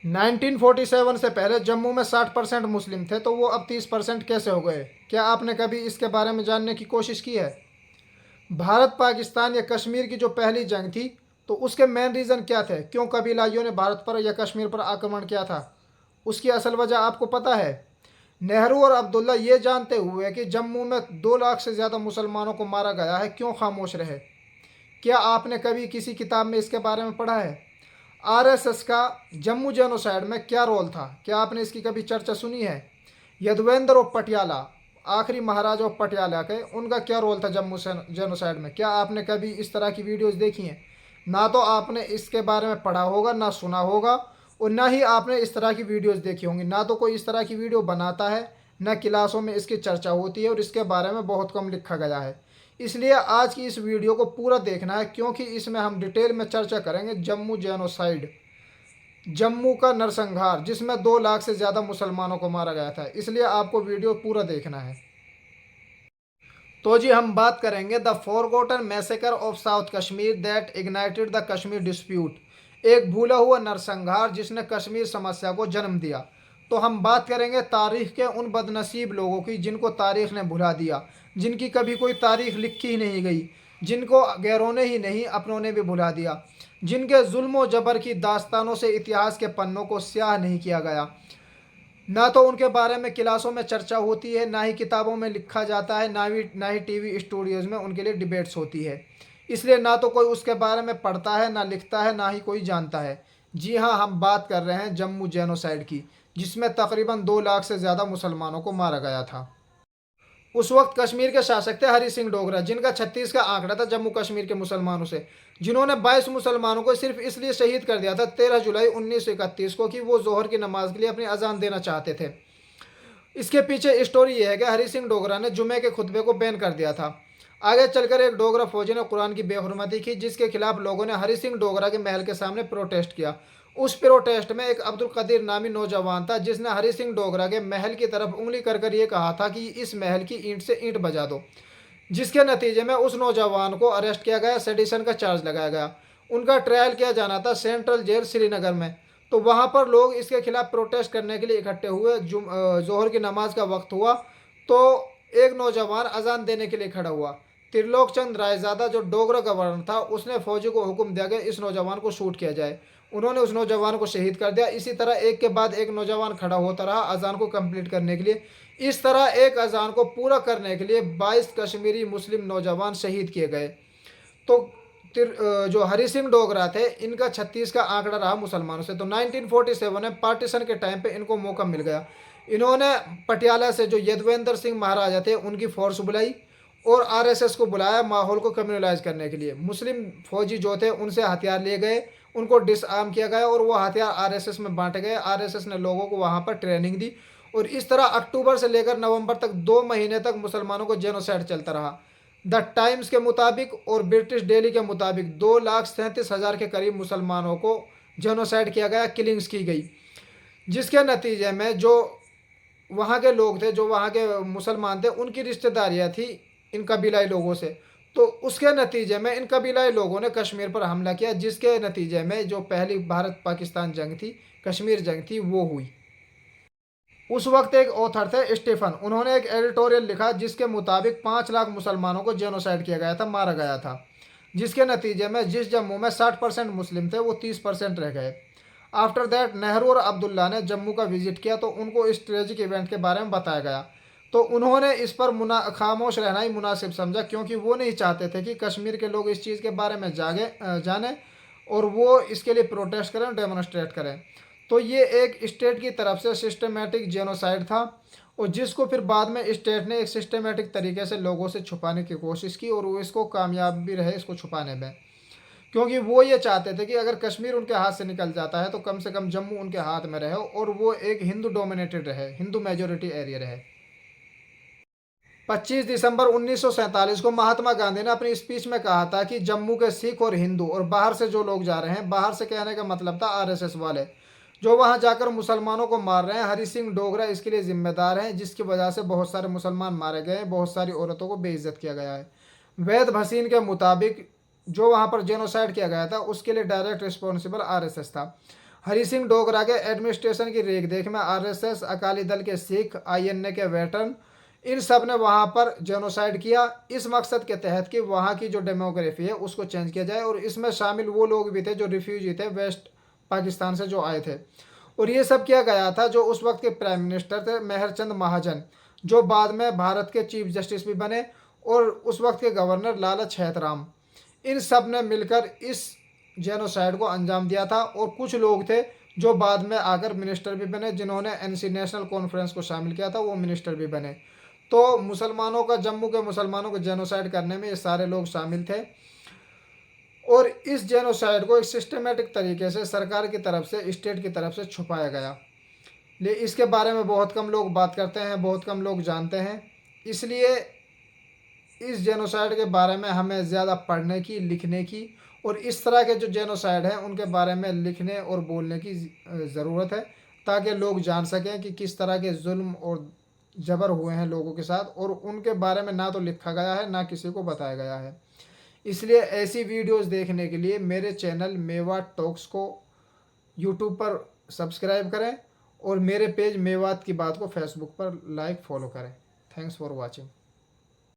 1947 से पहले जम्मू में 60% मुस्लिम थे, तो वो अब 30% कैसे हो गए? क्या आपने कभी इसके बारे में जानने की कोशिश की है? भारत पाकिस्तान या कश्मीर की जो पहली जंग थी, तो उसके मेन रीज़न क्या थे? क्यों कबीलाइयों ने भारत पर या कश्मीर पर आक्रमण किया था? उसकी असल वजह आपको पता है? नेहरू और अब्दुल्ला ये जानते हुए कि जम्मू में 2 लाख से ज़्यादा मुसलमानों को मारा गया है, क्यों खामोश रहे? क्या आपने कभी किसी किताब में इसके बारे में पढ़ा है? आरएसएस का जम्मू जेनोसाइड में क्या रोल था? क्या आपने इसकी कभी चर्चा सुनी है? यदवेंद्र ऑफ पटियाला, आखिरी महाराजा ऑफ पटियाला के, उनका क्या रोल था जम्मू जेनोसाइड में? क्या आपने कभी इस तरह की वीडियोस देखी हैं? ना तो आपने इसके बारे में पढ़ा होगा, ना सुना होगा, और ना ही आपने इस तरह की वीडियोस देखी होंगी। ना तो कोई इस तरह की वीडियो बनाता है, ना क्लासों में इसकी चर्चा होती है, और इसके बारे में बहुत कम लिखा गया है। इसलिए आज की इस वीडियो को पूरा देखना है, क्योंकि इसमें हम डिटेल में चर्चा करेंगे जम्मू जेनोसाइड, जम्मू का नरसंहार, जिसमें 2 लाख से ज़्यादा मुसलमानों को मारा गया था। इसलिए आपको वीडियो पूरा देखना है। तो जी हम बात करेंगे the forgotten massacre of south Kashmir that ignited the Kashmir dispute, एक भूला हुआ नरसंहार जिसने कश्मीर समस्या को जन्म दिया। तो हम बात करेंगे तारीख के उन बदनसीब लोगों की जिनको तारीख ने भुला दिया, जिनकी कभी कोई तारीख लिखी ही नहीं गई, जिनको गैरों ने ही नहीं अपनों ने भी भुला दिया, जिनके जुल्म जबर की दास्तानों से इतिहास के पन्नों को स्याह नहीं किया गया। ना तो उनके बारे में क्लासों में चर्चा होती है, ना ही किताबों में लिखा जाता है, ना ही टीवी स्टूडियोज़ में उनके लिए डिबेट्स होती है। इसलिए ना तो कोई उसके बारे में पढ़ता है, ना लिखता है, ना ही कोई जानता है। जी हाँ, हम बात कर रहे हैं जम्मू जेनोसाइड की, जिसमें तकरीबन 2 लाख से ज़्यादा मुसलमानों को मारा गया था। उस वक्त कश्मीर के शासक थे हरि सिंह डोगरा, जिनका 36 का आंकड़ा था जम्मू कश्मीर के मुसलमानों से, जिन्होंने 22 मुसलमानों को सिर्फ इसलिए शहीद कर दिया था 13 जुलाई 1931 को कि वो जोहर की नमाज के लिए अपनी अजान देना चाहते थे। इसके पीछे स्टोरी ये है कि हरि सिंह डोगरा ने जुमे के खुतबे को बैन कर दिया था। आगे चलकर एक डोगरा फौजी ने कुरान की बेहुरमती की, जिसके खिलाफ लोगों ने हरि सिंह डोगरा के महल के सामने प्रोटेस्ट किया। उस प्रोटेस्ट में एक अब्दुल कदीर नामी नौजवान था, जिसने हरि सिंह डोगरा के महल की तरफ उंगली कर कर ये कहा था कि इस महल की ईंट से ईंट बजा दो, जिसके नतीजे में उस नौजवान को अरेस्ट किया गया, सेडिशन का चार्ज लगाया गया। उनका ट्रायल किया जाना था सेंट्रल जेल श्रीनगर में। तो वहाँ पर लोग इसके खिलाफ प्रोटेस्ट करने के लिए इकट्ठे हुए। जोहर की नमाज का वक्त हुआ, तो एक नौजवान अजान देने के लिए खड़ा हुआ। त्रिलोक चंद रायजादा, जो डोगरा गवर्नर था, उसने फौजी को हुक्म दिया कि इस नौजवान को शूट किया जाए। उन्होंने उस नौजवान को शहीद कर दिया। इसी तरह एक के बाद एक नौजवान खड़ा होता रहा अजान को कंप्लीट करने के लिए। इस तरह एक अजान को पूरा करने के लिए 22 कश्मीरी मुस्लिम नौजवान शहीद किए गए। तो जो हरि सिंह डोगरा थे, इनका 36 का आंकड़ा रहा मुसलमानों से। तो 1947 में पार्टीशन के टाइम पे इनको मौका मिल गया। इन्होंने पटियाला से जो यदवेंद्र सिंह महाराजा थे उनकी फोर्स बुलाई, और आरएसएस को बुलाया माहौल को कम्युनलाइज करने के लिए। मुस्लिम फौजी जो थे उनसे हथियार लिए गए, उनको डिसआर्म किया गया, और वो हथियार आरएसएस में बांटे गए। आरएसएस ने लोगों को वहाँ पर ट्रेनिंग दी, और इस तरह अक्टूबर से लेकर नवंबर तक 2 महीने तक मुसलमानों को जेनोसाइड चलता रहा। द टाइम्स के मुताबिक और ब्रिटिश डेली के मुताबिक 2,37,000 के करीब मुसलमानों को जेनोसाइड किया गया, किलिंग्स की गई, जिसके नतीजे में जो वहाँ के लोग थे, जो वहाँ के मुसलमान थे, उनकी रिश्तेदारियाँ थी इन कबीलाई लोगों से। तो उसके नतीजे में इन कबीलाई लोगों ने कश्मीर पर हमला किया, जिसके नतीजे में जो पहली भारत पाकिस्तान जंग थी, कश्मीर जंग थी, वो हुई। उस वक्त एक ऑथर थे स्टीफन, उन्होंने एक एडिटोरियल लिखा जिसके मुताबिक 5 लाख मुसलमानों को जेनोसाइड किया गया था, मारा गया था, जिसके नतीजे में जिस जम्मू में 60% मुस्लिम थे, वो 30% रह गए। आफ्टर दैट नेहरू और अब्दुल्ला ने जम्मू का विजिट किया, तो उनको इस ट्रेजिक इवेंट के बारे में बताया गया। तो उन्होंने इस पर खामोश रहना ही मुनासिब समझा, क्योंकि वो नहीं चाहते थे कि कश्मीर के लोग इस चीज़ के बारे में जाने, और वो इसके लिए प्रोटेस्ट करें, डेमोन्स्ट्रेट करें। तो ये एक स्टेट की तरफ से सिस्टमेटिक जेनोसाइड था, और जिसको फिर बाद में स्टेट ने एक सिस्टमेटिक तरीके से लोगों से छुपाने की कोशिश की, और वो इसको कामयाब भी रहे इसको छुपाने में। क्योंकि वो ये चाहते थे कि अगर कश्मीर उनके हाथ से निकल जाता है, तो कम से कम जम्मू उनके हाथ में रहे, और वो एक हिंदू डोमिनेटेड रहे, हिंदू मेजोरिटी एरिया रहे। 25 दिसंबर 1947 को महात्मा गांधी ने अपनी स्पीच में कहा था कि जम्मू के सिख और हिंदू और बाहर से जो लोग जा रहे हैं, बाहर से कहने का मतलब था आरएसएस वाले, जो वहां जाकर मुसलमानों को मार रहे हैं, हरि सिंह डोगरा इसके लिए जिम्मेदार हैं, जिसकी वजह से बहुत सारे मुसलमान मारे गए, बहुत सारी औरतों को बेइज्जत किया गया है। वैद भसीन के मुताबिक जो वहां पर जेनोसाइड किया गया था, उसके लिए डायरेक्ट रिस्पॉन्सिबल आरएसएस था। हरि सिंह डोगरा के एडमिनिस्ट्रेशन की रेख में आरएसएस, अकाली दल के सिख, आईएनए के वेटरन, इन सब ने वहाँ पर जेनोसाइड किया इस मकसद के तहत कि वहाँ की जो डेमोग्राफी है उसको चेंज किया जाए। और इसमें शामिल वो लोग भी थे जो रिफ्यूजी थे वेस्ट पाकिस्तान से जो आए थे। और ये सब किया गया था जो उस वक्त के प्राइम मिनिस्टर थे मेहरचंद महाजन, जो बाद में भारत के चीफ जस्टिस भी बने, और उस वक्त के गवर्नर लाला छैतराम, इन सब ने मिलकर इस जेनोसाइड को अंजाम दिया था। और कुछ लोग थे जो बाद में आकर मिनिस्टर भी बने, जिन्होंने एनसी नेशनल कॉन्फ्रेंस को शामिल किया था, वो मिनिस्टर भी बने। तो मुसलमानों का, जम्मू के मुसलमानों को जेनोसाइड करने में ये सारे लोग शामिल थे। और इस जेनोसाइड को एक सिस्टमेटिक तरीके से सरकार की तरफ से, स्टेट की तरफ से छुपाया गया। लेकिन इसके बारे में बहुत कम लोग बात करते हैं, बहुत कम लोग जानते हैं। इसलिए इस जेनोसाइड के बारे में हमें ज़्यादा पढ़ने की, लिखने की, और इस तरह के जो जेनोसाइड हैं उनके बारे में लिखने और बोलने की ज़रूरत है, ताकि लोग जान सकें कि किस तरह के जुल्म और जबर हुए हैं लोगों के साथ, और उनके बारे में ना तो लिखा गया है ना किसी को बताया गया है। इसलिए ऐसी वीडियोस देखने के लिए मेरे चैनल मेवात टॉक्स को यूट्यूब पर सब्सक्राइब करें, और मेरे पेज मेवात की बात को फेसबुक पर लाइक फॉलो करें। Thanks for watching.